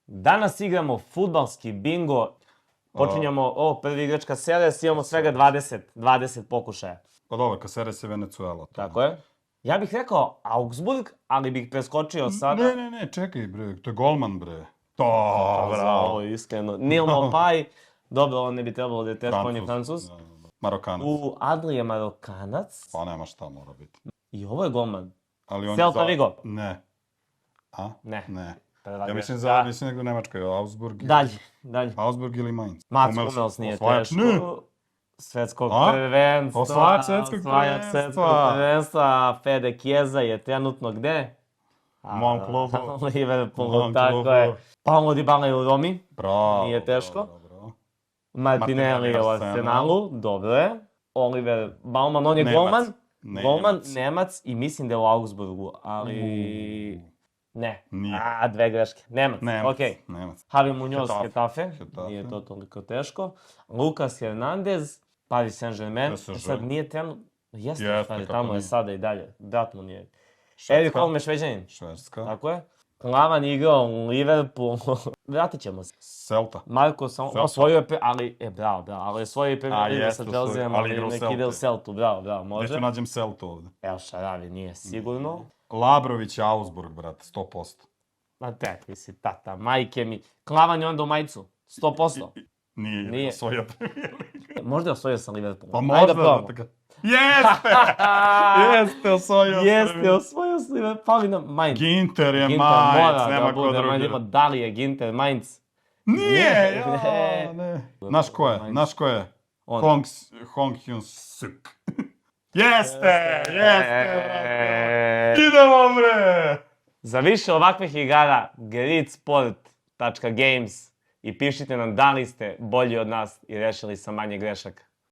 Danas igramo fudbalski bingo. Počinjamo, prvi igračka Seres, imamo svega 20 pokušaja. Pa dobro, Caceres je Venezuela. Tako je. Ja bih rekao Augsburg, ali bih preskočio sada... Ne, čekaj bre, to je golman bre. Ovo je iskreno. Neil Maupay, dobro, on ne bi trebalo da je teško, on je Francuz. Marokanac. Adli je Marokanac. Pa nema šta mora biti. I ovo je golman. Ali on Celta Vigo. Ne. A? Ne. Ne. Prva Ja mislim greška. mislim nego Nemačka je Augsburg. Dalje. Augsburg ili Mainz. Mats Hummels nije osvajač, teško. Svetskog A? prvenstva. Osvajač svetskog Osvajač prvenstva. svetskog prvenstva. Fede Chiesa je trenutno gde? U mom klubu. Liverpoolu, tako je. Paulo Dybala je u Romi. Bravo. Nije teško. Bravo. Martinelli je u Arsenalu. Dobro je. Oliver Baumann, on je golman. Golman, Nemac i mislim da je u Augsburgu, ali... Ne. Nije. Dve greške. Nemac, okej. Nemac. Javi Munoz, Getafe. nije to toliko teško. Lucas Hernandez, Paris Saint-Germain. PSG. Sad nije trenutno... Jeste, Jeste, tamo je nije. sada i dalje. Brat mu nije. Švedska. Erik Holm je Šveđanin. Švedska. Tako je. Klavan je igrao u Liverpoolu. Vratit ćemo se. Celta. Marko osvojio je, bravo, ali osvojio je Premier Ligu sa jeste, Chelseaom, ali ali igra u nek ide u Celti. Celtu, bravo, može. Neću nađem Celtu ovde. El Šaravi nije sigurno. Labrović je Augsburg, brate, 100%. Ma ti si tata, majke mi. Klavan je onda u majicu, 100%. Nije osvojio Premier Ligu. Možda je osvojio sa Liverpoolom. Pa Ajde da možda. probamo. Jeste! Jeste osvojio. Jeste osvojio sa Liverpoolom. Fali nam Mainz. Ginter je Ginter Mainz, mora nema da ko bude drugi. Mainz. Da li je Ginter Mainz? Nije, Ne. ne. Znaš ko je? On. Hong Hyun-suk. Jeste, brate. Idemo, bre! Za više ovakvih igara, gridsport.games i pišite nam da li ste bolji od nas i rešili sa manje grešaka.